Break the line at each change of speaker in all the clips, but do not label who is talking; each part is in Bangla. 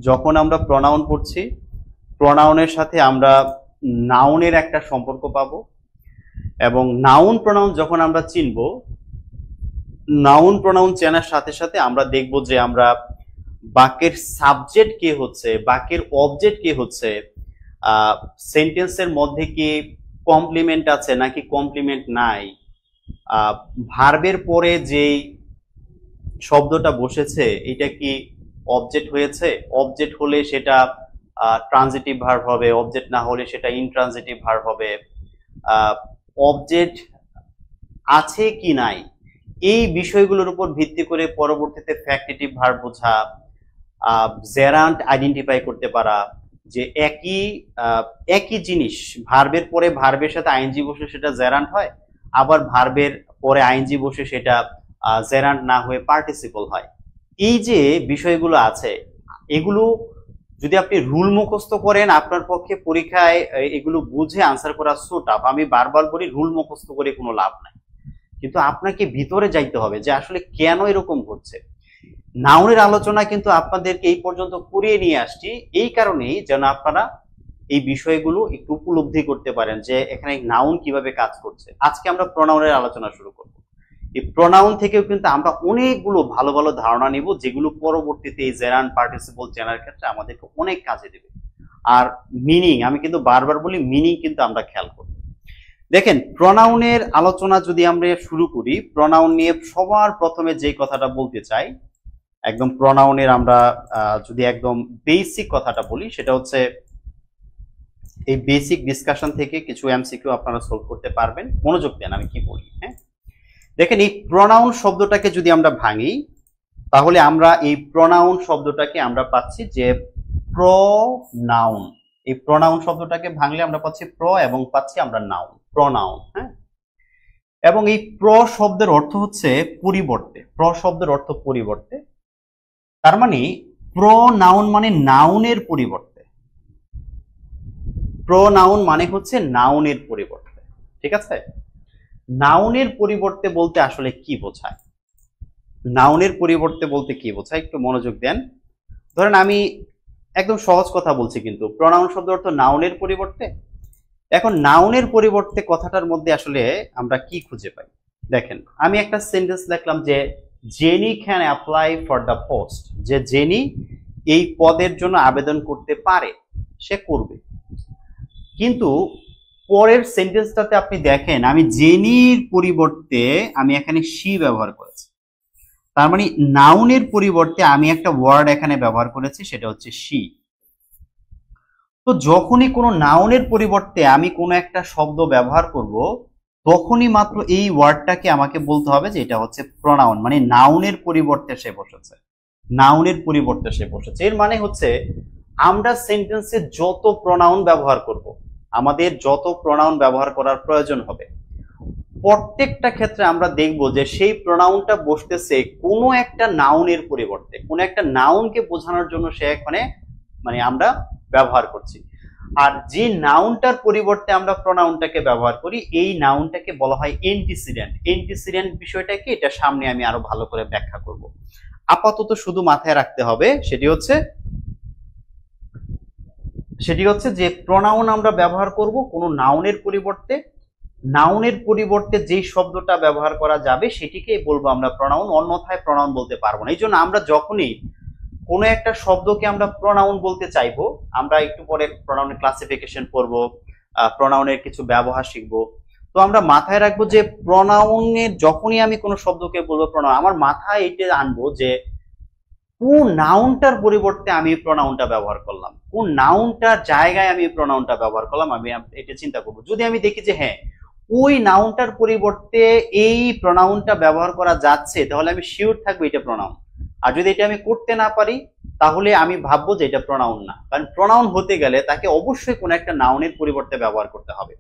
যখন আমরা প্রনাউন পড়ছি, প্রনাউনের সাথে আমরা নাউনের একটা সম্পর্ক পাবো, এবং নাউন প্রনাউন যখন আমরা চিনব, নাউন প্রনাউন চেনার সাথে সাথে আমরা দেখব যে আমরা বাক্যের সাবজেক্ট কে হচ্ছে, বাক্যের অবজেক্ট কে হচ্ছে, সেন্টেন্সের মধ্যে কি কমপ্লিমেন্ট আছে নাকি কমপ্লিমেন্ট নাই, ভার্বের পরে যেই শব্দটা বসেছে এটা কি অবজেক্ট হয়েছে, অবজেক্ট হলে সেটা ট্রানজিটিভ ভার্ব হবে, অবজেক্ট না হলে সেটা ইনট্রানজিটিভ ভার্ব হবে, অবজেক্ট আছে কি নাই, এই বিষয়গুলোর উপর ভিত্তি করে পরবর্তীতে ফ্যাক্টিটিভ ভার্ব বোঝা, জেরান্ট আইডেন্টিফাই করতে পারা, যে একই জিনিস ভার্বের পরে ভার্বের সাথে আইএনজি বসে সেটা জেরান্ট হয়, আবার ভার্বের পরে আইএনজি বসে সেটা জেরান্ট না হয়ে পার্টিসিপল হয়। এই যে বিষয়গুলো আছে, এগুলো যদি আপনি রুল মুখস্থ করেন আপনার পক্ষে পরীক্ষায় এগুলো বুঝে আনসার করা সো টাফ। আমি বারবার বলি রুল মুখস্থ করে কোনো লাভ নাই, কিন্তু আপনাকে ভিতরে যাইতে হবে যে আসলে কেন এরকম হচ্ছে। নাউনের আলোচনা কিন্তু আপনাদেরকে এই পর্যন্ত করিয়ে নিয়ে আসছি এই কারণেই যেন আপনারা এই বিষয়গুলো একটু উপলব্ধি করতে পারেন যে এখানে নাউন কিভাবে কাজ করছে। আজকে আমরা প্রনাউনের আলোচনা শুরু করব। এই প্রনাউন থেকেও কিন্তু আমরা অনেকগুলো ভালো ভালো ধারণা নিব যেগুলো পরবর্তীতে এই জেরান্ট পার্টিসিপল চেনার ক্ষেত্রে আমাদেরকে অনেক কাজে দেবে। আর মিনিং, আমি কিন্তু বারবার বলি মিনিং কিন্তু আমরা খেয়াল করব। দেখেন, প্রনাউনের আলোচনা যদি আমরা শুরু করি, প্রনাউন নিয়ে সবার প্রথমে যে কথাটা বলতে চাই, একদম প্রনাউনের আমরা যদি একদম বেসিক কথাটা বলি, সেটা হচ্ছে এই বেসিক ডিসকাশন থেকে কিছু এমসিকিউ আপনারা সলভ করতে পারবেন। মনোযোগ দেন আমি কি বলি। হ্যাঁ, দেখেন, এই প্রনাউন শব্দটাকে যদি আমরা ভাঙি তাহলে আমরা এই প্রনাউন শব্দটাকে আমরা পাচ্ছি যে প্রনাউন। এই প্রনাউন শব্দটাকে ভাঙলে আমরা পাচ্ছি প্র এবং পাচ্ছি আমরা নাউন, প্রনাউন। হ্যাঁ, এবং এই প্র শব্দের অর্থ হচ্ছে পরিবর্তে, প্র শব্দের অর্থ পরিবর্তে, তার মানে প্রনাউন মানে নাউনের পরিবর্তে, প্রনাউন মানে হচ্ছে নাউনের পরিবর্তে। ঠিক আছে, নাউনের পরিবর্তে বলতে আসলে কি বোঝায়, নাউনের পরিবর্তে বলতে কি বোঝায় একটু মনোযোগ দেন। ধরেন আমি একদম সহজ কথা বলছি, কিন্তু প্রনাউন শব্দ অর্থ নাউনের পরিবর্তে। এখন নাউনের পরিবর্তে কথাটার মধ্যে আসলে আমরা কি খুঁজে পাই? দেখেন, আমি একটা সেন্টেন্স লিখলাম যে jenny can apply for the post, যে জেনি এই পদের জন্য আবেদন করতে পারে, সে করবে। কিন্তু পরের সেন্টেন্সটাতে আপনি দেখেন আমি জেনির পরিবর্তে আমি এখানে শি ব্যবহার করেছি, তার মানে নাউনের পরিবর্তে আমি একটা ওয়ার্ড এখানে ব্যবহার করেছি, সেটা হচ্ছে শি। তো যখনই কোনো নাউনের পরিবর্তে আমি কোনো একটা শব্দ ব্যবহার করব তখনই মাত্র এই ওয়ার্ডটাকে আমাকে বলতে হবে যে এটা হচ্ছে প্রনাউন, মানে নাউনের পরিবর্তে সে বসেছে, নাউনের পরিবর্তে সে বসেছে। এর মানে হচ্ছে আমরা সেন্টেন্সে যত প্রনাউন ব্যবহার করব, আমাদের যত প্রনাউন ব্যবহার করার প্রয়োজন হবে, প্রত্যেকটা ক্ষেত্রে আমরা দেখব যে সেই প্রনাউনটা বসতেছে কোনো একটা নাউনের পরিবর্তে, কোনো একটা নাউনকে বোঝানোর জন্য সে এখানে মানে আমরা ব্যবহার করছি। আর যে নাউনটার পরিবর্তে আমরা প্রনাউনটাকে ব্যবহার করি এই নাউনটাকে বলা হয় এন্টিসিডেন্ট। এন্টিসিডেন্ট বিষয়টা কি, এটা সামনে আমি আরো ভালো করে ব্যাখ্যা করব। আপাতত শুধু মাথায় রাখতে হবে সেটি হচ্ছে যে প্রনাউন আমরা ব্যবহার করব কোনো নাউনের পরিবর্তে, নাউনের পরিবর্তে যেই শব্দটা ব্যবহার করা যাবে সেটিকেই বলবো আমরা প্রনাউন, অন্যথায় প্রনাউন বলতে পারবো না। এই জন্য আমরা যখনই কোনো একটা শব্দকে আমরা প্রনাউন বলতে চাইবো, আমরা একটু পরে প্রনাউনের ক্লাসিফিকেশন পড়ব, প্রনাউনের কিছু ব্যবহার শিখবো, তো আমরা মাথায় রাখবো যে প্রনাউনের যখনই আমি কোনো শব্দকে বলবো প্রনাউন, আমার মাথায় এটা আনবো যে কোন নাউনটার পরিবর্তে আমি প্রনাউনটা ব্যবহার করলাম, কোন নাউনটার জায়গায় আমি প্রনাউনটা ব্যবহার করলাম, আমি এটা চিন্তা করবো। যদি আমি দেখি যে হ্যাঁ ওই নাউনটার পরিবর্তে এই প্রনাউনটা ব্যবহার করা যাচ্ছে তাহলে আমি শিওর থাকবো এটা প্রনাউন। আর যদি এটা আমি করতে না পারি তাহলে আমি ভাববো যে এটা প্রনাউন না, কারণ প্রনাউন হতে গেলে তাকে অবশ্যই কোনো একটা নাউনের পরিবর্তে ব্যবহার করতে হবে।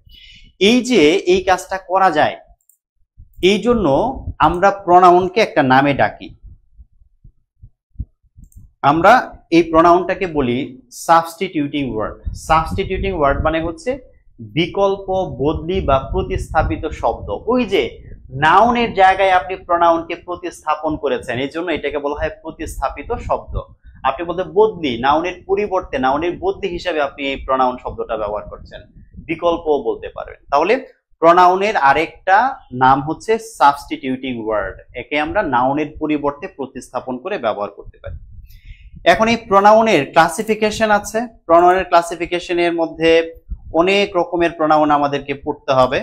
এই যে এই কাজটা করা যায় এই জন্য আমরা প্রনাউনকে একটা নামে ডাকি, আমরা এই প্রনাউনটাকে বলি সাবস্টিটিউটিং ওয়ার্ড। সাবস্টিটিউটিং ওয়ার্ড মানে হচ্ছে বিকল্প, বদলি বা প্রতিস্থাপিত শব্দ। ওই যে নাউনের জায়গায় আপনি প্রনাউনকে প্রতিস্থাপন করেছেন, এই জন্য এটাকে বলা হয় প্রতিস্থাপিত শব্দ। আপনি বলতে বদলি, নাউনের পরিবর্তে, নাউনের বদলি হিসাবে আপনি এই প্রনাউন শব্দটা ব্যবহার করছেন, বিকল্পও বলতে পারবেন। তাহলে প্রনাউনের আরেকটা নাম হচ্ছে সাবস্টিটিউটিং ওয়ার্ড, একে আমরা নাউনের পরিবর্তে প্রতিস্থাপন করে ব্যবহার করতে পারি। এখন এই প্রনাউনের ক্লাসিফিকেশন আছে, প্রনাউনের ক্লাসিফিকেশনের মধ্যে অনেক রকমের প্রনাউন আমাদেরকে পড়তে হবে।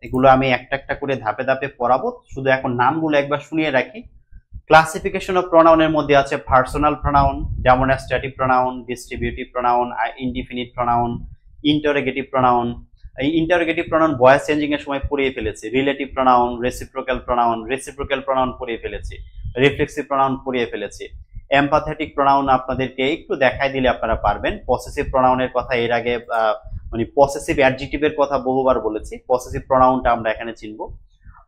এগুলো আমি একটা একটা করে ধাপে ধাপে পড়াবো, শুধু এখন নামগুলো একবার শুনিয়ে রাখি। ক্লাসিফিকেশন অফ প্রনাউনের মধ্যে আছে personal pronoun, demonstrative pronoun, distributive pronoun, indefinite pronoun, interrogative pronoun. এই ইন্টারোগেটিভ প্রনাউন ভয়েস চেঞ্জিং এর সময় পড়িয়ে ফেলেছি। Relative pronoun, reciprocal pronoun, reciprocal pronoun পড়িয়ে ফেলেছি। রিফ্লেক্সিভ প্রনাউন পড়িয়ে ফেলেছি। এমপ্যাথেটিক প্রনাউন আপনাদেরকে একটু দেখাই দিলে আপনারা পারবেন। পসেসিভ প্রনাউনের কথা এর আগে মানে পসেসিভ অ্যাডজেক্টিভের কথা বহুবার বলেছি, পসেসিভ প্রনাউনটা আমরা এখানে চিনবো।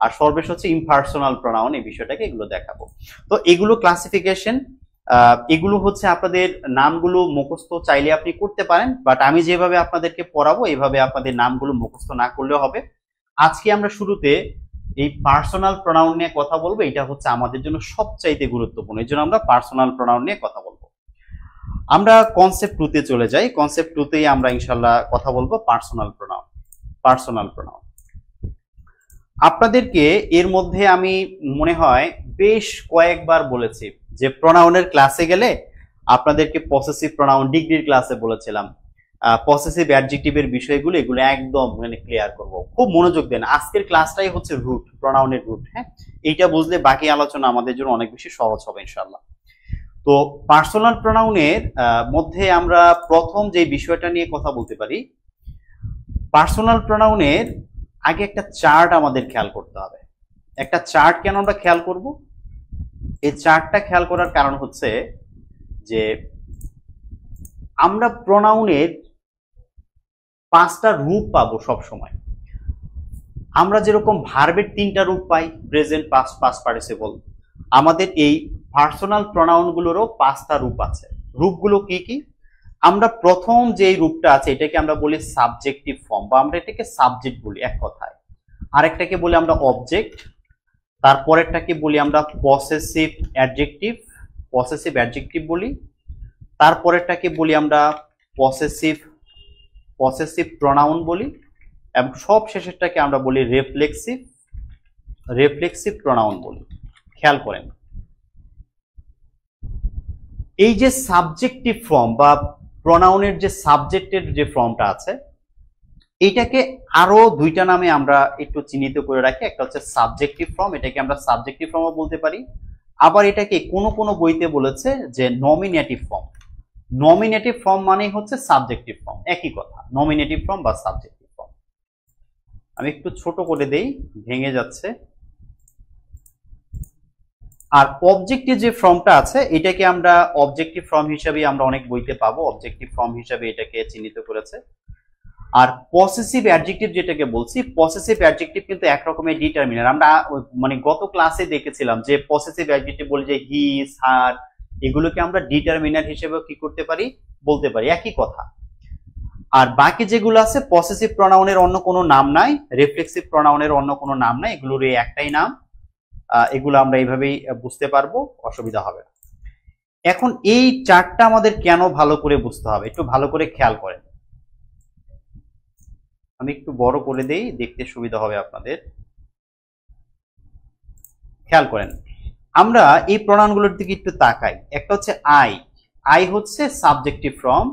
আর সর্বশেষ হচ্ছে ইমপার্সোনাল প্রনাউন, এই বিষয়টাকে এগুলো দেখাবো। তো এগুলো ক্লাসিফিকেশন, এগুলো হচ্ছে আপনাদের নামগুলো মুখস্থ চাইলে আপনি করতে পারেন, বাট আমি যেভাবে আপনাদেরকে পড়াবো এইভাবে আপনাদের নামগুলো মুখস্থ না করলেও হবে। আজকে আমরা শুরুতে এই পার্সোনাল প্রনাউন নিয়ে কথা বলবো, এটা হচ্ছে আমাদের জন্য সবচাইতে গুরুত্বপূর্ণ, এই জন্য আমরা পার্সোনাল প্রনাউন নিয়ে কথা বলবো। আমরা কনসেপ্ট 2 তে চলে যাই। কনসেপ্ট 2 তেই আমরা ইনশাল্লাহ কথা বলবো পার্সোনাল প্রনাউন। পার্সোনাল প্রনাউন আপনাদেরকে এর মধ্যে আমি মনে হয় বেশ কয়েকবার বলেছি যে প্রনাউনের ক্লাসে গেলে আপনাদেরকে পসেসিভ প্রনাউন ডিগ্রির ক্লাসে বলেছিলাম, পসেসিভ অ্যাডজেক্টিভের বিষয়গুলো এগুলো একদম মানে ক্লিয়ার করব। খুব মনোযোগ দেন, আজকের ক্লাসটাই হচ্ছে রুট, প্রনাউনের রুট। হ্যাঁ, এইটা বুঝলে বাকি আলোচনা আমাদের জন্য অনেক বেশি সহজ হবে ইনশাআল্লাহ। তো পার্সোনাল প্রনাউনের মধ্যে আমরা প্রথম যে বিষয়টা নিয়ে কথা বলতে পারি, পার্সোনাল প্রনাউনের আগে একটা চার্ট আমাদের খেয়াল করতে হবে। একটা চার্ট কেন আমরা খেয়াল করব? এই চার্টটা খেয়াল করার কারণ হচ্ছে যে আমরা প্রনাউনের 5টা রূপ পাবো সব সময়। আমরা যেরকম ভার্বের 3টা রূপ পাই, প্রেজেন্ট, পাস্ট, পাস্ট পার্টিসিপল, আমাদের এই পার্সোনাল প্রনাউনগুলোরও 5টা রূপ আছে। রূপগুলো কি কি? আমরা প্রথম যে রূপটা আছে এটাকে আমরা বলি সাবজেক্টিভ ফর্ম, বা আমরা এটাকে সাবজেক্ট বলি এক কথায়। আরেকটাকে বলি আমরা অবজেক্ট, তারপরেরটাকে বলি আমরা পসেসিভ অ্যাডজেক্টিভ, পসেসিভ অ্যাডজেক্টিভ বলি। তারপরেরটাকে বলি আমরা পসেসিভ প্রনাউন বলি, এবং সব শেষেরটাকে আমরা বলি রিফ্লেক্সিভ প্রনাউন বলি। খেয়াল করেন, এই যে সাবজেক্টিভ ফর্ম বা প্রনাউনের যে সাবজেক্টের যে ফর্মটা আছে, এটাকে আরো 2টা নামে আমরা একটু চিহ্নিত করে রাখি। একটা হচ্ছে সাবজেক্টিভ ফর্ম, এটাকে আমরা সাবজেক্টিভ ফর্মও বলতে পারি। আবার এটাকে কোনো কোনো বইতে বলেছে যে নমিনেটিভ ফর্ম। নমিনেটিভ ফর্ম মানে হচ্ছে সাবজেক্টিভ ফর্ম, একই কথা, নমিনেটিভ ফর্ম বা সাবজেক্টিভ ফর্ম। আমি একটু ছোট করে দেই, ভেঙে যাচ্ছে। আর অবজেক্টিভ যে ফর্মটা আছে এটাকে আমরা অবজেক্টিভ ফর্ম হিসেবে আমরা অনেক বইতে পাবো, অবজেক্টিভ ফর্ম হিসেবে এটাকে চিহ্নিত করেছে। আর পসেসিভ অ্যাডজেক্টিভ যেটাকে বলছি, পসেসিভ অ্যাডজেক্টিভ কিন্তু এক রকমের ডিটারমিনার। আমরা মানে গত ক্লাসে দেখেছিলাম যে পসেসিভ অ্যাডজেক্টিভ বলি যে হি, হার, এগুলোকে আমরা ডিটারমিনার হিসেবে কি করতে পারি, বলতে পারি, একই কথা। আর বাকি যেগুলো আছে পসেসিভ প্রনাউনের অন্য কোনো নাম নাই, রিফ্লেক্সিভ প্রনাউনের অন্য কোনো নাম নাই, এগুলোর এই একটাই নাম। এগুলো আমরা এইভাবেই বুঝতে পারবো, অসুবিধা হবে না। এখন এই চার্টটা আমাদের কেন ভালো করে বুঝতে হবে, একটু ভালো করে খেয়াল করেন। আমি একটু বড় করে দেই, দেখতে সুবিধা হবে আপনাদের। খেয়াল করেন, আমরা এই প্রনাউনগুলোর দিকে একটু তাকাই। একটা হচ্ছে আই হচ্ছে সাবজেক্টিভ ফর্ম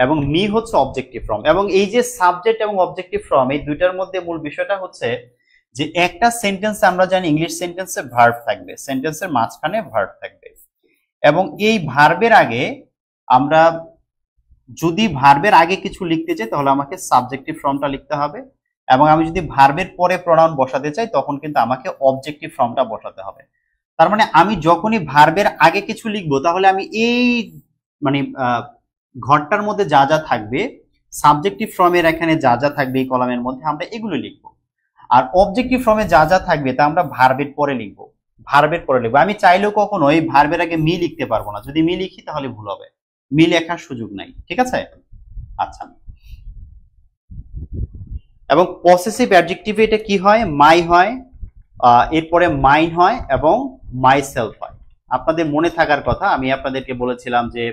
এবং মি হচ্ছে অবজেক্টিভ ফর্ম। এবং এই যে সাবজেক্ট এবং অবজেক্টিভ ফর্ম, এই দুইটার মধ্যে মূল বিষয়টা হচ্ছে যে একটা সেন্টেন্সে আমরা জানি ইংলিশ সেন্টেন্সে ভার্ব থাকবে, সেন্টেন্সের মাঝখানে ভার্ব থাকবে, এবং এই ভার্বের আগে আমরা যদি ভার্বের আগে কিছু লিখতে চাই তাহলে আমাকে সাবজেক্টিভ ফর্মটা লিখতে হবে, এবং আমি যদি ভার্বের পরে প্রনাউন বসাতে চাই তখন কিন্তু আমাকে অবজেক্টিভ ফর্মটা বসাতে হবে। তার মানে আমি যখনই ভার্বের আগে কিছু লিখবো তাহলে আমি এই মানে ঘরটার মধ্যে যা যা থাকবে, সাবজেক্টিভ ফর্মের এখানে যা যা থাকবে এই কলামের মধ্যে আমরা এগুলো লিখবো। আর অবজেক্টিভ ফর্মে যা যা থাকবে তা আমরা ভার্বের পরে লিখবো, ভার্বের পরে লিখবো। আমি চাইলেও কখনো এই ভার্বের আগে মি লিখতে পারবো না, যদি মি লিখি তাহলে ভুল হবে, মি লেখার সুযোগ নাই, ঠিক আছে? আচ্ছা, এবং পসেসিভ অ্যাডজেক্টিভে এটা কি হয়, মাই হয়, এরপরে মাইন হয় এবং মাই সেলফ হয়। আপনাদের মনে থাকার কথা, আমি আপনাদেরকে বলেছিলাম যে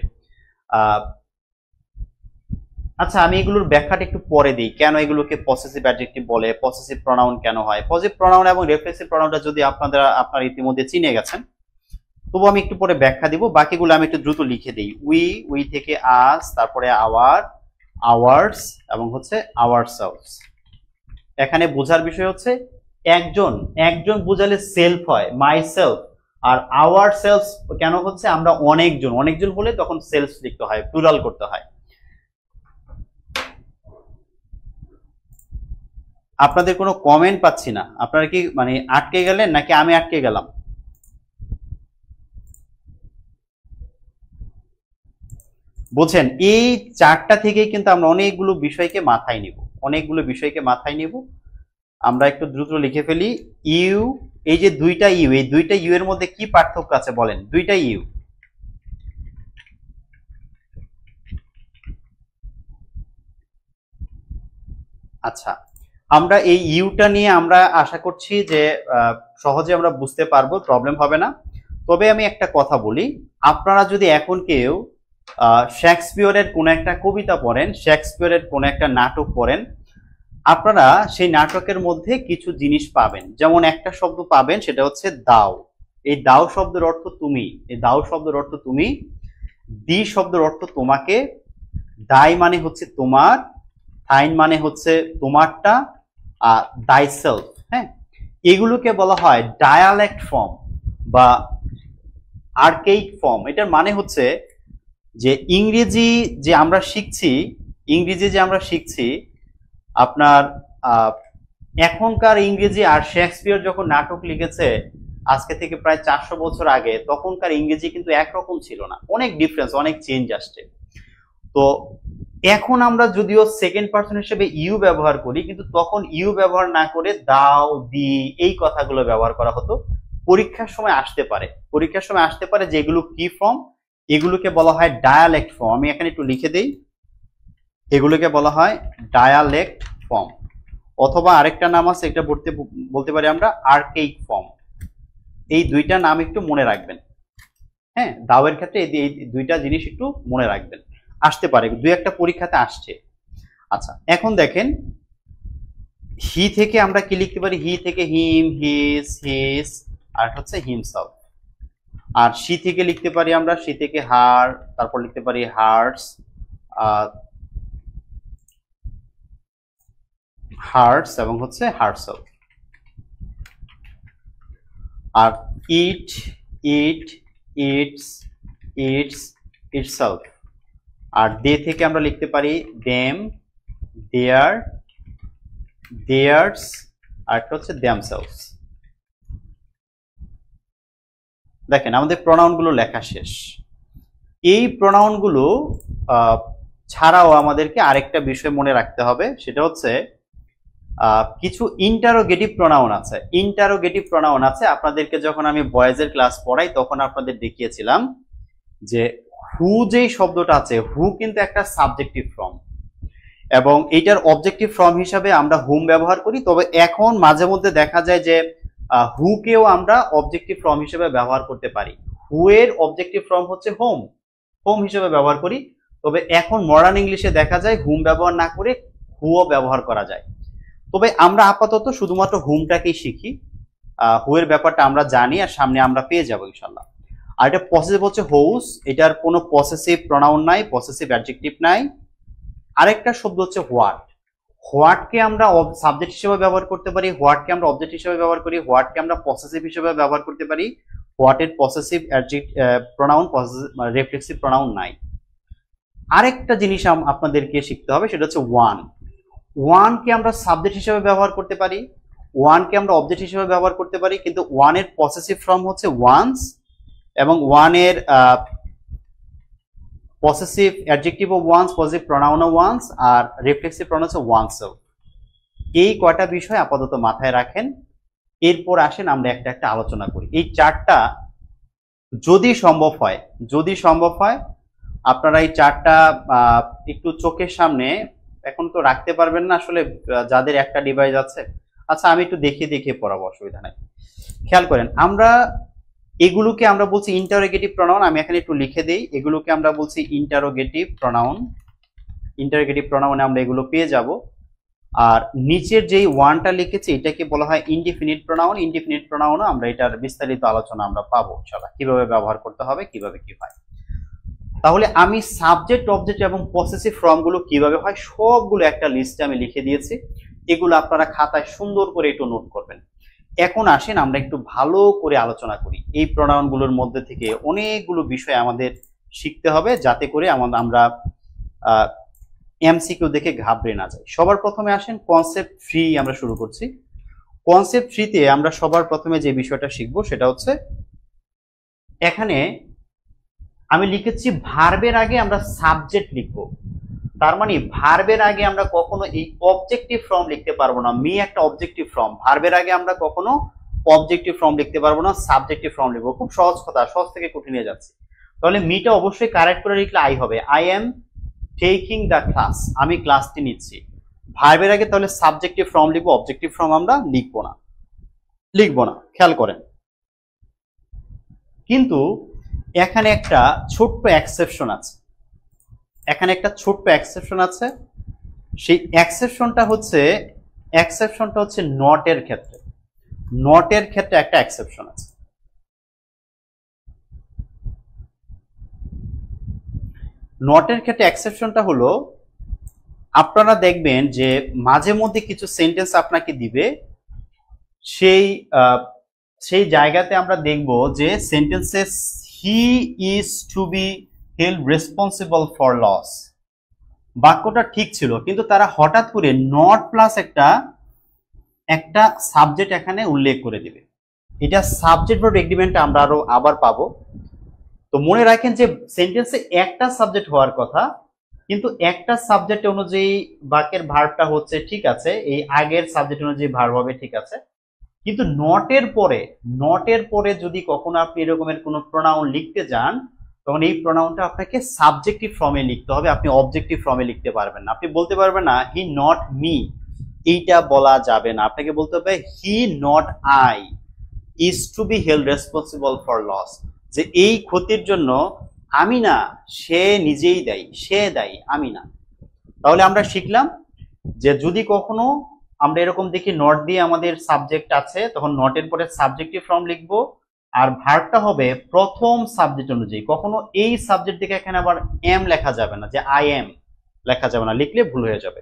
আচ্ছা আমি এগুলোর ব্যাখ্যাটা একটু পরে দিই, কেন এগুলোকে পসেসিভ অ্যাডজেক্টিভ বলে, পসেসিভ প্রনাউন কেন হয়। পসেসিভ প্রনাউন এবং রিফ্লেক্সিভ প্রনাউনটা যদি আপনারা ইতিমধ্যে চিনে গেছেন, তবু আমি একটু পরে ব্যাখ্যা দিব, বাকিগুলো আমি একটু দ্রুত লিখে দিই। উই থেকে আস, তারপরে আওয়ার, আওয়ার্স এবং হচ্ছে আওয়ারসেলভস। এখানে বোঝার বিষয় হচ্ছে একজন একজন বোঝালে সেলফ হয়, মাই সেলফ। আর আওয়ার সেলফ কেন হচ্ছে, আমরা অনেকজন, অনেকজন বলে তখন সেলফ লিখতে হয়, প্লুরাল করতে হয়। আপনাদের কোনো কমেন্ট পাচ্ছি না, আপনারা কি মানে আটকে গেলেন নাকি আমি আটকে গেলাম? বলছেন এই চারটা থেকে কিন্তু আমরা অনেকগুলো বিষয়কে মাথায় নিব, অনেকগুলো বিষয়কে মাথায় নিব। আমরা একটু দ্রুত লিখে ফেলি। ইউ, এই যে দুইটা ইউ, এই দুইটা ইউ এর মধ্যে কি পার্থক্য আছে বলেন? দুইটা ইউ, আচ্ছা আমরা এই ইউটা নিয়ে আমরা আশা করছি যে সহজে আমরা বুঝতে পারবো, প্রবলেম হবে না। তবে আমি একটা কথা বলি, আপনারা যদি এখন কেউ শেক্সপিয়রের কোন একটা কবিতা পড়েন, শেক্সপিয়রের কোন একটা নাটক পড়েন, আপনারা সেই নাটকের মধ্যে কিছু জিনিস পাবেন। যেমন একটা শব্দ পাবেন, সেটা হচ্ছে দাও। এই দাও শব্দের অর্থ তুমি, এই দাও শব্দের অর্থ তুমি। দি শব্দের অর্থ তোমাকে, দাই মানে হচ্ছে তোমার, থাইন মানে হচ্ছে তোমারটা, আর দাইসেলফ। হ্যাঁ, এগুলোকে বলা হয় ডায়ালেক্ট ফর্ম বা আর্কেইক ফর্ম। এটার মানে হচ্ছে যে ইংরেজি যে আমরা শিখছি, ইংরেজি যে আমরা শিখছি, আপনার এখনকার ইংরেজি আর শেক্সপিয়র যখন নাটক লিখেছে আজকে থেকে প্রায় 400 বছর আগে, তখনকার ইংরেজি কিন্তু একরকম ছিল না, অনেক ডিফারেন্স, অনেক চেঞ্জ আসছে। তো এখন আমরা যদিও সেকেন্ড পারসন হিসেবে ইউ ব্যবহার করি, কিন্তু তখন ইউ ব্যবহার না করে দাও, দি, এই কথাগুলো ব্যবহার করা হতো। পরীক্ষার সময় আসতে পারে, পরীক্ষার সময় আসতে পারে যেগুলো কি ফর্ম, এগুলোকে বলা হয় ডায়ালেক্ট ফর্ম। আমি এখানে একটু লিখে দেই, এগুলোকে বলা হয় ডায়ালেক্ট ফর্ম, অথবা আরেকটা নাম আছে, এটা বলতে পারি আমরা আর্কেইক ফর্ম। এই দুইটা নাম একটু মনে রাখবেন। হ্যাঁ, দাওয়ের ক্ষেত্রে এই দুইটা জিনিস একটু মনে রাখবেন, আসতে পারে, দুই একটা পরীক্ষাতে আসছে। আচ্ছা এখন দেখেন, হি থেকে আমরা কি লিখতে পারি? হি থেকে হিম, হিজ, হিজ, আর হচ্ছে হিমসেলফ। আর সি থেকে লিখতে পারি আমরা, সি থেকে হার, তারপর লিখতে পারি হার্স, হার্স এবং হচ্ছে হার্সেলফ। আর ইট, ইট, ইটস, ইটস, ইটসেলফ। আর দে থেকে আমরা লিখতে পারি দেম, দেয়ার, দেয়ার্স, আর একটা হচ্ছে দেমসেলভস। দেখেন আমাদের প্রোনাউনগুলো লেখা শেষ। এই প্রোনাউনগুলো ছাড়াও আমাদেরকে আরেকটা বিষয় মনে রাখতে হবে, সেটা হচ্ছে কিছু ইন্টারোগেটিভ প্রোনাউন আছে। ইন্টারোগেটিভ প্রোনাউন আছে, আপনাদেরকে যখন আমি বয়েজের ক্লাস পড়াই তখন আপনাদের দেখিয়েছিলাম যে হু যেই শব্দটা আছে, হু কিন্তু একটা সাবজেক্টিভ ফর্ম, এবং এইটার অবজেক্টিভ ফর্ম হিসাবে আমরা হুম ব্যবহার করি। তবে এখন মাঝে মধ্যে দেখা যায় যে হুকেও আমরা অবজেক্টিভ ফর্ম হিসেবে ব্যবহার করতে পারি। হু এর অবজেক্টিভ ফর্ম হচ্ছে হোম, হোম হিসেবে ব্যবহার করি। তবে এখন মডার্ন ইংলিশে দেখা যায় হুম ব্যবহার না করে হুও ব্যবহার করা যায়। তবে আমরা আপাতত শুধুমাত্র হুমটাকেই শিখি, হু এর ব্যাপারটা আমরা জানি, আর সামনে আমরা পেয়ে যাবো ইনশাল্লাহ। আর এটা পসেসিভ হচ্ছে হোস, এটার কোনো পসেসিভ প্রোনাউন নাই, পসেসিভ অ্যাডজেক্টিভ নাই। আরেকটা শব্দ হচ্ছে হোয়াট। হোয়াটকে আমরা সাবজেক্ট হিসেবে ব্যবহার করতে পারি, হোয়াটকে আমরা অবজেক্ট হিসেবে ব্যবহার করি, হোয়াটকে আমরা পসেসিভ হিসেবে ব্যবহার করতে পারি। হোয়াটের পসেসিভ প্রোনাউন, রিফ্লেক্সিভ প্রোনাউন নাই। আরেকটা জিনিস আপনাদেরকে শিখতে হবে, সেটা হচ্ছে ওয়ান। ওয়ানকে আমরা সাবজেক্ট হিসেবে ব্যবহার করতে পারি, ওয়ানকে আমরা অবজেক্ট হিসেবে ব্যবহার করতে পারি, কিন্তু ওয়ানের পসেসিভ ফর্ম হচ্ছে ওয়ান্স, এবং ওয়ানের পসেসিভ অ্যাডজেক্টিভ ও ওয়ান্স, পজিটিভ প্রোনাউন ও ওয়ান্স, আর রিফ্লেক্সিভ প্রোনাউন হচ্ছে ওয়ান্সও। এই কয়টা বিষয় আপাতত মাথায় রাখেন, এরপর আসেন আমরা একটা একটা আলোচনা করি। এই চারটা যদি সম্ভব হয়, যদি সম্ভব হয় আপনারা এই চারটা একটু চোখের সামনে, এখন তো রাখতে পারবেন না আসলে যাদের একটা ডিভাইস আছে। আচ্ছা আমি একটু দেখিয়ে দেখিয়ে পড়াবো, অসুবিধা নাই। খেয়াল করেন, আমরা এগুলোকে আমরা বলছি ইন্টারোগেটিভ প্রনাউন। আমি এখানে একটু লিখে দেই, এগুলোকে আমরা বলছি ইন্টারোগেটিভ প্রনাউন। ইন্টারোগেটিভ প্রনাউনে আমরা এগুলো পেয়ে যাব। আর নিচের যেই ওয়ানটা লিখেছি এটাকে বলা হয় ইনডিফিনিট প্রনাউন। ইনডিফিনিট প্রনাউনও আমরা এটার বিস্তারিত আলোচনা আমরা পাবো ইনশাআল্লাহ, কিভাবে ব্যবহার করতে হবে, কিভাবে কি হয়। তাহলে আমি সাবজেক্ট, অবজেক্ট এবং পসেসিভ ফর্মগুলো কিভাবে হয় সবগুলো একটা লিস্টে আমি লিখে দিয়েছি। এগুলো আপনারা খাতায় সুন্দর করে একটু নোট করবেন। এখন আসেন আমরা একটু ভালো করে আলোচনা করি। এই প্রনাউনগুলোর মধ্যে থেকে অনেকগুলো বিষয় আমাদের শিখতে হবে, যাতে করে আমরা এমসিকিউ দেখে ঘাবড়ে না যাই। সবার প্রথমে আসেন কনসেপ্ট থ্রি আমরা শুরু করছি। কনসেপ্ট থ্রিতে আমরা সবার প্রথমে যে বিষয়টা শিখবো সেটা হচ্ছে, এখানে আমি লিখেছি ভার্বের আগে আমরা সাবজেক্ট লিখবো। তার মানে ভার্বের আগে আমরা কখনো এই অবজেক্টিভ ফর্ম লিখতে পারবো না। মি একটা অবজেক্টিভ ফর্ম, ভার্বের আগে আমরা কখনো অবজেক্টিভ ফর্ম লিখতে পারবো না, সাবজেক্টিভ ফর্ম লিখবো। খুব সহজ কথা, সহজ থেকে কঠিনে যাচ্ছে। তাহলে মিটা অবশ্যই কারেক্ট করে লিখলে আই হবে। I am taking the class, আমি ক্লাসটি নিচ্ছি। ভার্বের আগে তাহলে সাবজেক্টিভ ফর্ম লিখবো, অবজেক্টিভ ফর্ম আমরা লিখবো না, খেয়াল করেন। কিন্তু এখানে একটা ছোট্ট এক্সেপশন আছে, সেই এক্সেপশনটা হচ্ছে নটের ক্ষেত্রে। নটের ক্ষেত্রে একটা এক্সেপশন আছে। নটের ক্ষেত্রে এক্সেপশনটা হলো, আপনারা দেখবেন যে মাঝে মধ্যে কিছু সেন্টেন্স আপনাকে দিবে, সেই জায়গাতে আমরা দেখব যে sentences he is to be held responsible for loss, বাক্যটা ঠিক ছিল কিন্তু তারা হঠাৎ করে নট প্লাস একটা সাবজেক্ট এখানে উল্লেখ করে দিবে। এটা সাবজেক্ট ভার্ব এগ্রিমেন্ট আমরা আবার পাবো। তো মনে রাখেন যে সেন্টেন্সে একটা সাবজেক্ট হওয়ার কথা, কিন্তু একটা সাবজেক্ট অনুযায়ী বাক্যের ভার্বটা হচ্ছে ঠিক আছে, এই আগের সাবজেক্ট অনুযায়ী ভার্ব হবে ঠিক আছে, কিন্তু নটের পরে যদি কখনো আপনি এরকমের কোনো প্রোনাউন লিখতে যান, তখন এই প্রোনাউনটা আপনাকে সাবজেক্টিভ ফর্মে লিখতে হবে। আপনি অবজেক্টিভ ফর্মে লিখতে পারবেন না। আপনি বলতে পারবেন না হি নট মি, এইটা বলা যাবে না। আপনাকে বলতে হবে he not I is to be held responsible for loss, যে এই ক্ষতির জন্য আমি না, সে নিজেই দায়ী, সে দায়ী, আমি না। তাহলে আমরা শিখলাম যে যদি কখনো আমরা এরকম দেখি নট দিয়ে আমাদের সাবজেক্ট আছে, তখন নটের পরে সাবজেক্টিভ ফর্ম লিখবো, আর ভার্বটা হবে প্রথম সাবজেক্ট অনুযায়ী। কখনো এই সাবজেক্ট থেকে এখানে আবার এম লেখা যাবে না, যে আই এম লেখা যাবে না, লিখলে ভুল হয়ে যাবে।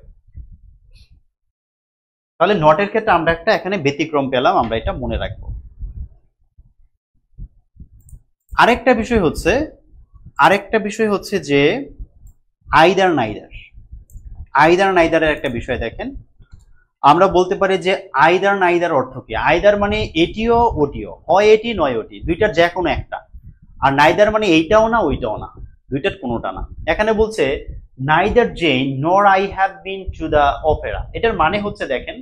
তাহলে নটের ক্ষেত্রে আমরা একটা এখানে ব্যতিক্রম পেলাম, আমরা এটা মনে রাখবো। আরেকটা বিষয় হচ্ছে যে আইদার নাইদারের একটা বিষয় দেখেন। আমরা বলতে পারি যে আইদার নাইদার অর্থ কি? আইদার মানে এটিও ওটিও, হয় এটি নয় ওটি, দুইটার যে কোনো একটা। আর নাইদার মানে এইটাও না ওইটাও না, দুইটার কোনোটা না। এখানে বলছে neither Jane nor I have been to the opera. এটার মানে হচ্ছে দেখেন,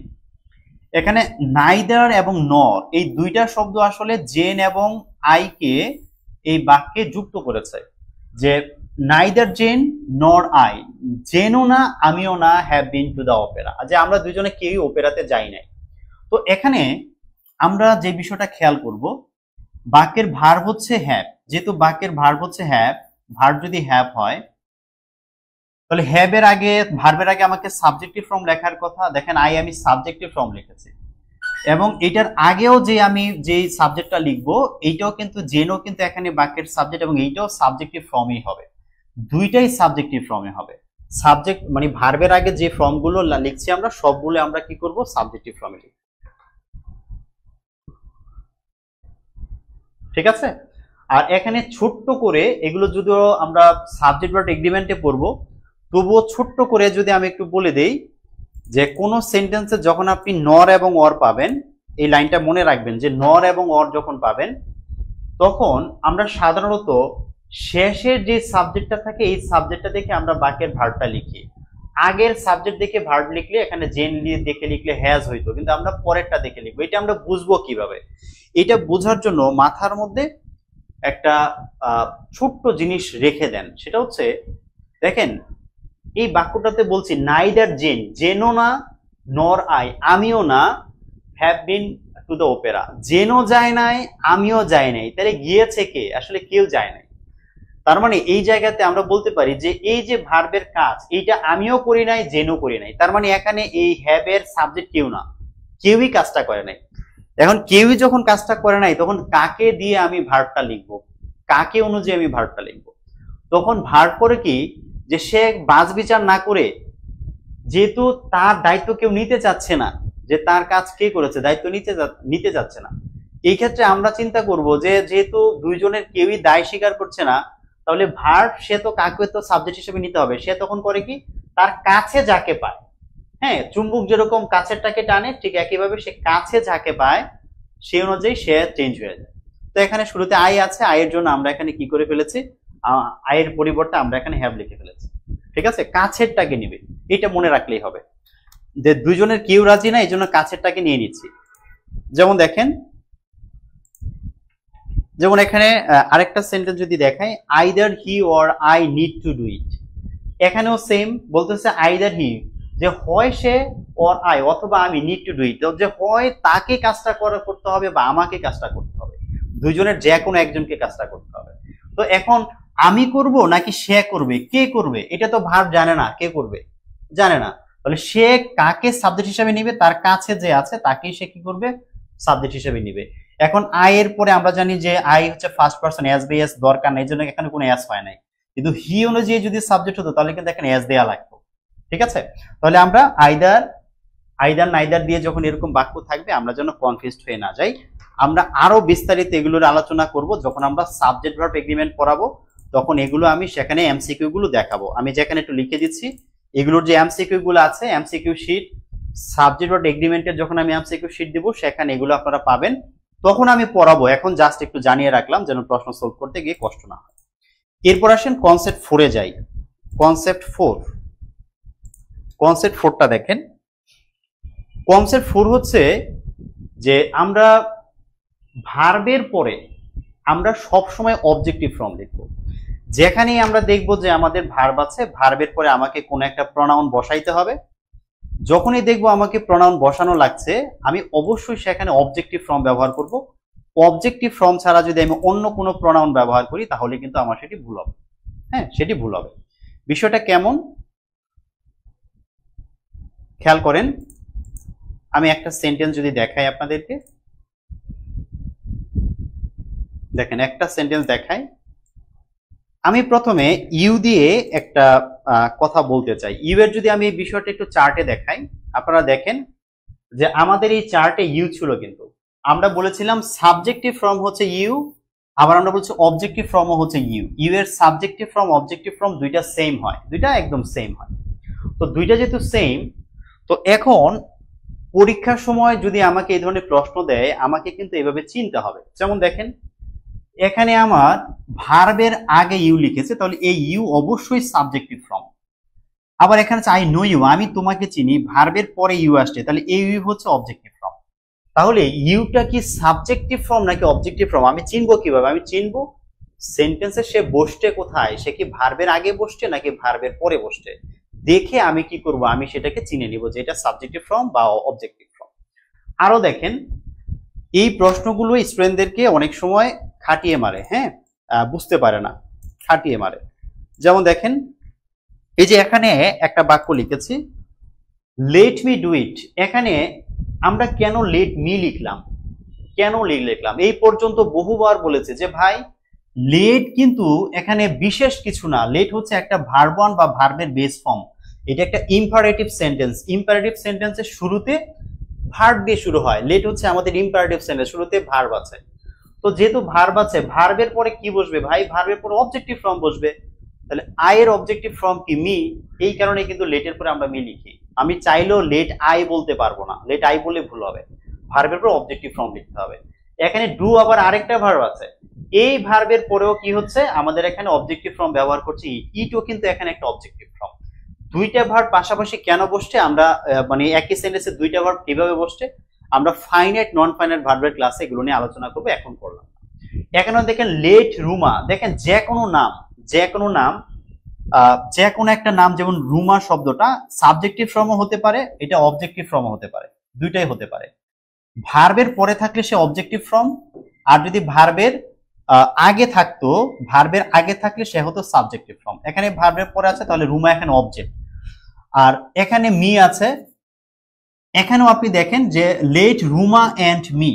এখানে নাইদার এবং নর এই দুইটা শব্দ আসলে জেন এবং আই কে এই বাক্যে যুক্ত করেছে, যে নাইদার জেন নর আই, জেনও না আমিও না, have been to the Opera, যে আমরা দুজনে কেউই অপেরাতে যাই নাই। তো এখানে আমরা যে বিষয়টা খেয়াল করব, বাক্যের ভার্ব হচ্ছে হ্যাভ, যেহেতু বাক্যের ভার্ব হচ্ছে হ্যাভ, ভার্ব যদি হ্যাভ হয় তাহলে ভার্বের আগে আমাকে সাবজেক্টিভ ফর্ম লেখার কথা। দেখেন আমি সাবজেক্টিভ ফর্ম লিখেছি, এবং এটার আগেও যে আমি যে সাবজেক্টটা লিখবো এইটাও কিন্তু জেনও কিন্তু এখানে বাক্যের সাবজেক্ট, এবং এইটাও সাবজেক্টিভ ফর্মই হবে, দুইটাই সাবজেক্টিভ ফর্মে হবে। সাবজেক্ট মানে ভার্বের আগে যে ফর্মগুলো লিখছি আমরা সবগুলো আমরা কি করব, সাবজেক্টিভ ফর্মে লিখব। ঠিক আছে? আর এখানে ছোট্ট করে এগুলো যদিও আমরা সাবজেক্ট ভার্ব এগ্রিমেন্টে পড়বো, তবুও ছোট্ট করে যদি আমি একটু বলে দেই, যে কোনো সেন্টেন্সে যখন আপনি নর এবং অর পাবেন, এই লাইনটা মনে রাখবেন যে নর এবং অর যখন পাবেন, তখন আমরা সাধারণত শেষের যে সাবজেক্টটা থাকে এই সাবজেক্টটা দেখে আমরা বাক্যের ভার্বটা লিখি। আগের সাবজেক্ট দেখে ভার্ব লিখলে এখানে জেন দেখে লিখলে হ্যাজ হইতো, কিন্তু আমরা পরেরটা দেখে লিখবো। এটা আমরা বুঝবো কিভাবে? এটা বোঝার জন্য মাথার মধ্যে একটা ছোট্ট জিনিস রেখে দেন, সেটা হচ্ছে দেখেন এই বাক্যটাতে বলছি নাইদার জেন, জেনও না নর আই, আমিও না, have been to the opera. জেনও যায় নাই, আমিও যাই নাই, তাহলে গিয়েছে কে? আসলে কেউ যায় নাই। তার মানে এই জায়গাতে আমরা বলতে পারি যে এই যে ভার্বের কাজ, এইটা আমিও করি নাই, জেনও করি নাই। তার মানে এখানে এই হ্যাভ এর সাবজেক্ট কেউ না, কেউই কাজটা করে নাই। এখন কেউই যখন কাজটা করে নাই, তখন কাকে দিয়ে আমি ভার্বটা লিখবো, কাকে অনুযায়ী আমি ভার্বটা লিখবো? তখন ভার্ব করে কি, যে সে বাছ বিচার না করে, যেহেতু তার দায়িত্ব কেউ নিতে চাচ্ছে না, যে তার কাজ কে করেছে, দায়িত্ব নিতে যাচ্ছে না, এই ক্ষেত্রে আমরা চিন্তা করব যে যেহেতু দুইজনের কেউই দায় স্বীকার করছে না, তাহলে ভার্ব সে তো কাকে তো সাবজেক্ট হিসেবে নিতে হবে। সে তখন করে কি, তার কাছে যাকে পায়, হ্যাঁ, চুম্বক যেরকম কাছেরটাকে টানে, ঠিক একইভাবে সে কাছে যাকে পায় সেই অনুযায়ী সে চেঞ্জ হয়ে যায়। তো এখানে শুরুতে আই আছে, আয়ের জন্য আমরা এখানে কি করে ফেলেছি, আয়ের পরিবর্তে আমরা এখানে হ্যাভ লিখে ফেলেছি। ঠিক আছে, কাছেরটাকে নিবে, এটা মনে রাখলেই হবে যে দুইজনের কেউ রাজি না, এই জন্য কাছেরটাকে নিয়ে নিচ্ছি। যেমন দেখেন, যেমন এখানে আরেকটা সেন্টেন্স যদি দেখাই, either he or I need to do it. এখানেও সেম বলতেছে আইদার হি, যে হয় সে, অর আই অথবা আমি, নিড টু ডু ইট, যে হয় তাকে কাজটা করতে হবে বা আমাকে কাজটা করতে হবে, দুইজনের যে কোনো একজনকে কাজটা করতে হবে। তো এখন আমি করব নাকি সে করবে, কে করবে, এটা তো ভার্ব জানে না, কে করবে জানে না, তাহলে সে কাকে সাবজেক্ট হিসেবে নিবে, তার কাছে যে আছে তাকেই সে কি করবে, সাবজেক্ট হিসেবে নিবে। এখন আই এর পরে আমরা জানি যে আই হচ্ছে ফার্স্ট পারসন, এস বাই এস দরকার নেই, এই জন্য এখানে কোনো এস হয় নাই, কিন্তু হি অনুযায়ী যদি সাবজেক্ট হতো তাহলে কিন্তু এখানে এস দেয়া লাগতো। ঠিক আছে, তাহলে আমরা আইদার নাইদার দিয়ে যখন এরকম বাক্য থাকবে, আমরা যেন কনফিউজড হয়ে না যাই। আমরা আরো বিস্তারিত এগুলোর আলোচনা করব যখন আমরা সাবজেক্ট ভার্ব এগ্রিমেন্ট পড়াবো, তখন এগুলো আমি সেখানে এমসিকিউ গুলো দেখাবো। আমি যেখানে একটু লিখে দিচ্ছি, এগুলোর যে এমসিকিউ গুলো আছে, এমসিকিউ শিট, সাবজেক্ট ভার্ব এগ্রিমেন্টের যখন আমি এমসিকিউ শিট দিব, সেখানে এগুলো আপনারা পাবেন, তখন আমি পড়াবো। এখন জাস্ট একটু জানিয়ে রাখলাম যেন প্রশ্ন সলভ করতে গিয়ে কষ্ট না হয়। এরপর আসেন কনসেপ্ট 4 এ যাই। কনসেপ্ট 4টা দেখেন। কনসেপ্ট 4 হচ্ছে যে আমরা ভার্বের পরে আমরা সব সময় অবজেক্টিভ ফর্ম লিখবো। যেখানেই আমরা দেখবো যে আমাদের ভার্ব আছে, ভার্বের পরে আমাকে কোনো একটা প্রনাউন বসাইতে হবে, যখনই দেখবো আমাকে প্রনাউন বসানো লাগছে, আমি অবশ্যই সেখানে অবজেক্টিভ ফর্ম ব্যবহার করব। অবজেক্টিভ ফর্ম ছাড়া যদি আমি অন্য কোনো প্রনাউন ব্যবহার করি, তাহলে কিন্তু আমার সেটি ভুল হবে। হ্যাঁ, সেটি ভুল হবে। বিষয়টা কেমন খেয়াল করেন, আমি একটা সেন্টেন্স যদি দেখাই আপনাদেরকে, দেখেন একটা সেন্টেন্স দেখাই। আমি প্রথমে ইউ দিয়ে একটা কথা বলতে চাই। ইউ এর যদি আমি এই বিষয়টা একটু চার্টে দেখাই, আপনারা দেখেন যে আমাদের এই চার্টে ইউ ছিল, কিন্তু আমরা বলেছিলাম সাবজেক্টিভ ফর্ম হচ্ছে ইউ, আবার আমরা বলছি অবজেক্টিভ ফর্মও হচ্ছে ইউ। ইউ এর সাবজেক্টিভ ফর্ম অবজেক্টিভ ফর্ম দুইটা সেম হয়, দুইটা একদম সেম হয়। তো দুইটা যেহেতু সেম, তো এখন পরীক্ষার সময় যদি আমাকে এই ধরনের প্রশ্ন দেয়, আমাকে কিন্তু এভাবে চিনতে হবে। যেমন দেখেন, এখানে আমার ভার্বের আগে ইউ লিখেছে, তাহলে এই ইউ অবশ্যই সাবজেক্টিভ ফর্ম। আবার এখানে আই নো ইউ, আমি তোমাকে চিনি, ভার্বের পরে ইউ আসছে, তাহলে এই ইউ হচ্ছে অবজেক্টিভ ফর্ম। তাহলে ইউটা কি সাবজেক্টিভ ফর্ম নাকি অবজেক্টিভ ফর্ম, আমি চিনবো কিভাবে? আমি চিনবো সেন্টেন্সে সে বসছে কোথায়, সে কি ভার্বের আগে বসছে নাকি ভার্বের পরে বসছে, দেখে আমি কি করব, আমি সেটাকে চিনে নিব যে এটা সাবজেক্টিভ ফর্ম বা অবজেক্টিভ ফর্ম। আরো দেখেন, এই প্রশ্নগুলো স্টুডেন্টদেরকে অনেক সময় খাটিয়ে মারে, হ্যাঁ, বুঝতে পারে না, খাটিয়ে মারে। যেমন দেখেন, এই যে এখানে একটা বাক্য লিখেছি, লেট মি ডু ইট। এখানে আমরা কেন লেট মি লিখলাম, কেন লিখলাম? এই পর্যন্ত বহুবার বলেছে যে ভাই লেট কিন্তু এখানে বিশেষ কিছু না, লেট হচ্ছে একটা ভার্ব ওয়ান বা ভার্বের বেস ফর্ম। এটা একটা ইম্পারেটিভ সেন্টেন্স, ইম্পারেটিভ সেন্টেন্সের শুরুতে ভার্ব দিয়ে শুরু হয়। লেট হচ্ছে আমাদের ইম্পারেটিভ সেন্টেন্স, শুরুতে ভার্ব আছে। তো যেহেতু ভার্ব আছে, ভার্বের পরে কি বসবে ভাই? ভার্বের পরে অবজেক্টিভ ফর্ম বসবে। তাহলে আই এর অবজেক্টিভ ফর্ম কি? মি। এই কারণে কিন্তু লেটের পরে আমরা মি লিখি। আমি চাইলেও লেট আই বলতে পারবো না, লেট আই বলে ভুল হবে, ভার্বের পরে অবজেক্টিভ ফর্ম লিখতে হবে। এখানে ডু আবার আরেকটা ভার্ব আছে, এই ভার্বের পরেও কি হচ্ছে, আমাদের এখানে অবজেক্টিভ ফর্ম ব্যবহার করছি, ইটও কিন্তু এখানে একটা অবজেক্টিভ ফর্ম। দুইটা ভার্ব পাশাপাশি কেন বসছে, আমরা মানে একই সেন্টেন্সে দুইটা ভার্ব কিভাবে বসছে, আমরা ফাইনাইট নন ফাইনাইট ভার্বের ক্লাসে এগুলো নিয়ে আলোচনা করবো, এখন করলাম। এখানে দেখেন লেট রুমা, দেখেন যে কোনো নাম, যে কোনো একটা নাম, যেমন রুমা শব্দটা সাবজেক্টিভ ফর্মও হতে পারে, এটা অবজেক্টিভ ফর্মও হতে পারে, দুইটাই হতে পারে। ভার্বের পরে থাকলে সে অবজেক্টিভ ফর্ম, আর যদি ভার্বের আগে থাকতো, ভার্বের আগে থাকলে সে হতো সাবজেক্টিভ ফর্ম। এখানে ভার্বের পরে আছে তাহলে রুমা এখানে অবজেক্ট, আর এখানে মি আছে, এখানেও আপনি দেখেন যে লেট রুমা এন্ড মি,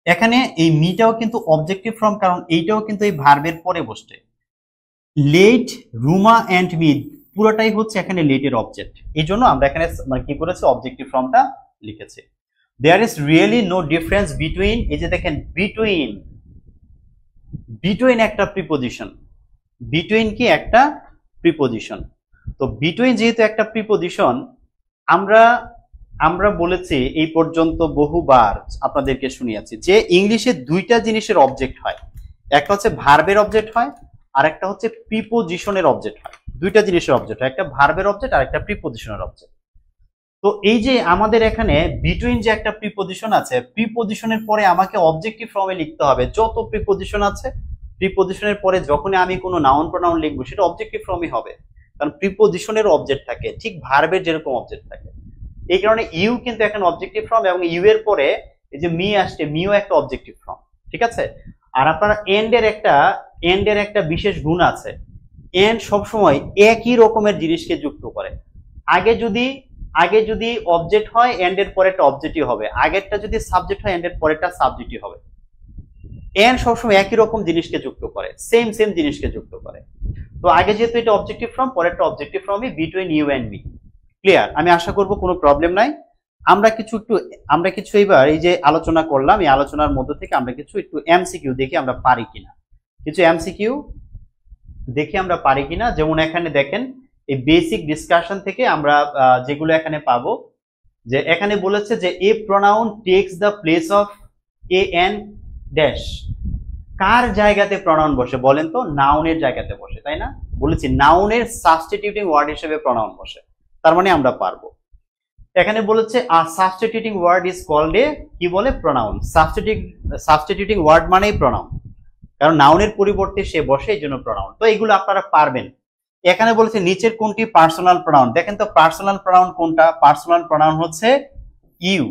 এখানে এই মিটাও কিন্তু অবজেক্টিভ ফর্ম, কারণ এইটাও কিন্তু এই ভার্বের পরে বসছে। লেট রুমা এন্ড মি পুরোটাই হচ্ছে এখানে লেটের অবজেক্ট, এই জন্য আমরা এখানে মানে কি করেছি অবজেক্টিভ ফর্মটা লিখেছি। There is really no difference between, এই যে দেখেন বিটুইন, বিটুইন একটা প্রিপোজিশন, বিটুইন কি একটা প্রিপোজিশন। তো বিটুইন যেহেতু একটা প্রিপোজিশন, আমরা আমরা বলেছি এই পর্যন্ত বহুবার আপনাদেরকে শুনিয়েছি যে ইংলিশে দুইটা জিনিসের অবজেক্ট হয়, একটা হচ্ছে ভার্বের অবজেক্ট হয়, আর একটা হচ্ছে প্রিপোজিশনের অবজেক্ট হয়। দুইটা জিনিসের অবজেক্ট হয়, একটা ভার্বের অবজেক্ট আর একটা প্রিপোজিশনের অবজেক্ট। তো এই যে আমাদের এখানে বিটুইন যে একটা প্রিপোজিশন আছে, প্রিপোজিশনের পরে আমাকে অবজেক্টিভ ফর্মে লিখতে হবে। যত প্রিপোজিশন আছে, প্রিপোজিশনের পরে যখনই আমি কোনো নাউন প্রোনাউন লিখবো সেটা অবজেক্টিভ ফর্মই হবে, কারণ প্রিপোজিশনের অবজেক্ট থাকে, ঠিক ভার্বের যেরকম অবজেক্ট থাকে। এই কারণে ইউ কিন্তু এখন অবজেক্টিভ ফর্ম, এবং ইউ এর পরে এই যে মি আসছে, মিও একটা অবজেক্টিভ ফর্ম, ঠিক আছে। আর আপনার এন্ডের একটা বিশেষ গুণ আছে, এন্ড সবসময় একই রকমের জিনিসকে যুক্ত করে। আগে যদি অবজেক্ট হয় এন্ডের পরেরটা অবজেক্টই হবে, আগেরটা যদি সাবজেক্ট হয় এন্ডের পরেরটা সাবজেক্টই হবে। এন্ড সবসময় একই রকম জিনিসকে যুক্ত করে, সেম জিনিসকে যুক্ত করে। তো আগে যেহেতু এটা অবজেক্টিভ ফর্ম, পরেরটা অবজেক্টিভ ফর্মই between you and me. Clear? আমি আশা করব কোনো প্রবলেম নাই। আমরা কিছু এবার এই যে আলোচনা করলাম, এই আলোচনার মধ্য থেকে আমরা কিছু একটু এমসিকিউ দেখি আমরা পারি কিনা, কিছু এমসিকিউ দেখি আমরা পারি কিনা। যেমন এখানে দেখেন এই বেসিক ডিসকাশন থেকে আমরা যেগুলো এখানে পাবো, যে এখানে বলেছে যে a pronoun takes the place of a an dash. কার জায়গাতে প্রোনাউন বসে বলেন তো? নাউনের জায়গাতে বসে, তাই না? বলেছি নাউনের সাবস্টিটিউটিং ওয়ার্ড হিসেবে প্রোনাউন বসে, তার মানে আমরা পারবো। এখানে বলেছে a substituting word is called a, কি বলে? প্রোনাউন। সাবস্টিটিউটিং ওয়ার্ড মানেই প্রোনাউন, কারণ নাউনের পরিবর্তে সে বসে, এই জন্য প্রোনাউন। তো এগুলো আপনারা পারবেন। এখানে বলেছে নিচের কোনটি পার্সোনাল প্রোনাউন? দেখেন তো পার্সোনাল প্রোনাউন কোনটা? পার্সোনাল প্রোনাউন হচ্ছে ইউ।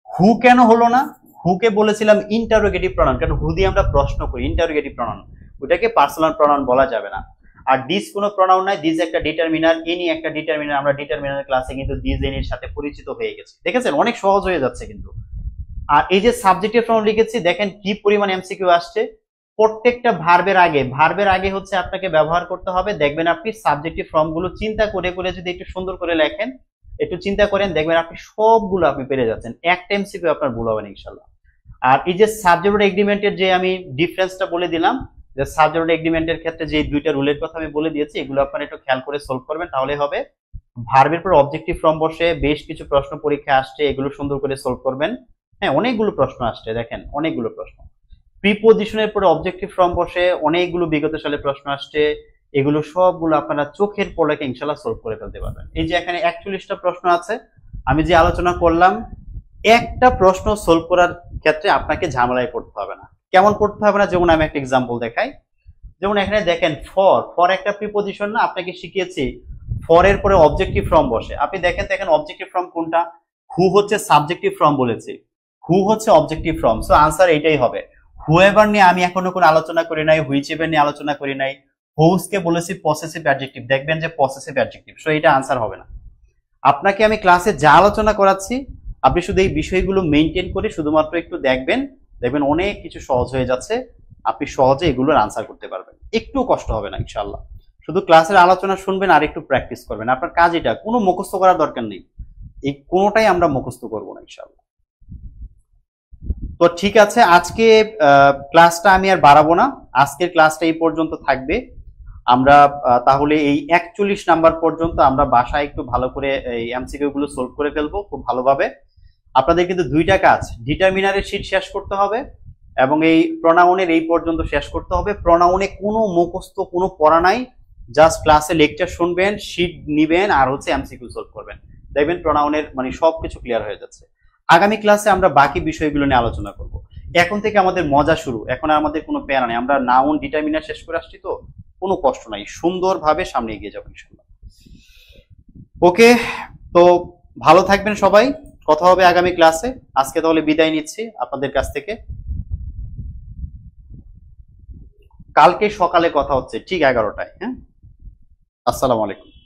হু কেন হলো না? হুকে বলেছিলাম ইন্টারোগেটিভ প্রোনাউন, কারণ হু দিয়ে আমরা প্রশ্ন করি, ইন্টারোগেটিভ প্রোনাউন, ওটাকে পার্সোনাল প্রোনাউন বলা যাবে না। আর দিস কোনো প্রোনাউন নাই, দিস একটা ডিটারমিনার, এনি একটা ডিটারমিনার। আমরা ডিটারমিনার ক্লাসে কিন্তু দিস এনির সাথে পরিচিত হয়ে গেছি, দেখেছেন? অনেক সহজ হয়ে যাচ্ছে কিন্তু। আর এই যে সাবজেক্টিভ প্রোনাউন লিখেছি, দেখেন কি পরিমাণ এমসিকিউ আসছে। প্রত্যেকটা ভার্বের আগে হচ্ছে আপনাকে ব্যবহার করতে হবে। দেখবেন আপনি সাবজেক্টিভ ফর্মগুলো চিন্তা করে যদি একটু সুন্দর করে লেখেন, একটু চিন্তা করেন, দেখবেন আপনি সবগুলো আপনি পেরে যাচ্ছেন, একটা এমসিকিউ আপনার ভুল হবে না ইনশাআল্লাহ। আর এই যে সাবজেক্ট এগ্রিমেন্টের যে আমি ডিফারেন্সটা বলে দিলাম, যে সাবজেক্ট এগ্রিমেন্টের ক্ষেত্রে যে দুইটা রুলের কথা আমি বলে দিয়েছি, এগুলো আপনারা একটু খেয়াল করে সলভ করবেন, তাহলে হবে। ভার্বের পর অবজেক্টিভ ফর্ম বসে, বেশ কিছু প্রশ্ন পরীক্ষা আসছে, এগুলো সুন্দর করে সলভ করবেন। হ্যাঁ, অনেকগুলো প্রশ্ন আসছে, দেখেন অনেকগুলো প্রশ্ন। প্রিপোজিশনের পরে অবজেক্টিভ ফর্ম বসে, অনেকগুলো বিগত সালে প্রশ্ন আসছে, এগুলো সবগুলো আপনারা চোখের পলকে ইনশাআল্লাহ সলভ করে ফেলতে পারবেন। এই যে এখানে 41টা প্রশ্ন আছে, আমি যে আলোচনা করলাম, একটা প্রশ্ন সলভ করার ক্ষেত্রে আপনাকে ঝামেলায় পড়তে হবে না। কেমন পড়তে হবে না? যেমন আমি একটা এক্সাম্পল দেখাই। যেমন এখানে দেখেন ফর একটা প্রিপোজিশন না, আপনাকে শিখিয়েছি ফর এর পরে অবজেক্টিভ ফর্ম বসে। আপনি দেখেন তো এখানে অবজেক্টিভ ফর্ম কোনটা? হু হচ্ছে সাবজেক্টিভ ফর্ম বলেছি, হু হচ্ছে অবজেক্টিভ ফর্ম, সো আনসার এইটাই হবে। হুএভার নিয়ে আমি এখনো কোনো আলোচনা করি নাই, হুইচএভার নিয়ে আলোচনা করি নাই। হোস্টকে বলেছি পসেসিভ অ্যাডজেক্টিভ, দেখবেন যে পসেসিভ অ্যাডজেক্টিভ, সো এটা আনসার হবে না। আপনাকে আমি ক্লাসে যা আলোচনা করাচ্ছি, আপনি শুধু এই বিষয়গুলো মেনটেন করে শুধুমাত্র একটু দেখবেন অনেক কিছু সহজ হয়ে যাচ্ছে, আপনি সহজে এগুলোর আনসার করতে পারবেন, একটু কষ্ট হবে না ইনশাআল্লাহ। শুধু ক্লাসের আলোচনা শুনবেন আর একটু প্র্যাকটিস করবেন। আপনার কাজ এটা, কোনো মুখস্থ করার দরকার নেই, এই কোনোটাই আমরা মুখস্থ করবো না ইনশাআল্লাহ। তো ঠিক আছে, আজকে ক্লাসটা আমি আর বাড়াবো না, আজকের ক্লাসটা এই পর্যন্ত থাকবে। আমরা তাহলে এই 41 নাম্বার পর্যন্ত আমরা বাসায় একটু ভালো করে এই এমসিকিউ গুলো সলভ করে ফেলবো খুব ভালোভাবে। আপনাদের কিন্তু দুইটা কাজ, ডিটারমিনারের শীট শেষ করতে হবে এবং এই প্রোনাউনের এই পর্যন্ত শেষ করতে হবে। প্রোনাউনে কোনো মুখস্থ কোনো পড়া নাই, জাস্ট ক্লাসে লেকচার শুনবেন, শীট নিবেন আর হচ্ছে এমসিকিউ সলভ করবেন, দেখবেন প্রোনাউনের মানে সবকিছু ক্লিয়ার হয়ে যাচ্ছে। আগামী ক্লাসে আমরা বাকি বিষয়গুলো নিয়ে আলোচনা করব। এখন থেকে আমাদের মজা শুরু, এখন আর আমাদের কোনো প্যারা নেই, আমরা নাউন ডিটারমিনার শেষ করে আসছি, তো কোনো কষ্ট নাই, সুন্দরভাবে সামনে এগিয়ে যাবো ইনশাআল্লাহ। ওকে, তো ভালো থাকবেন সবাই। কথা হবে আগামী ক্লাসে। আজকে তাহলে বিদায় নিচ্ছি আপনাদের কাছ থেকে। কালকে সকালে কথা হচ্ছে ঠিক 11টায়। হ্যাঁ, আসসালামু আলাইকুম।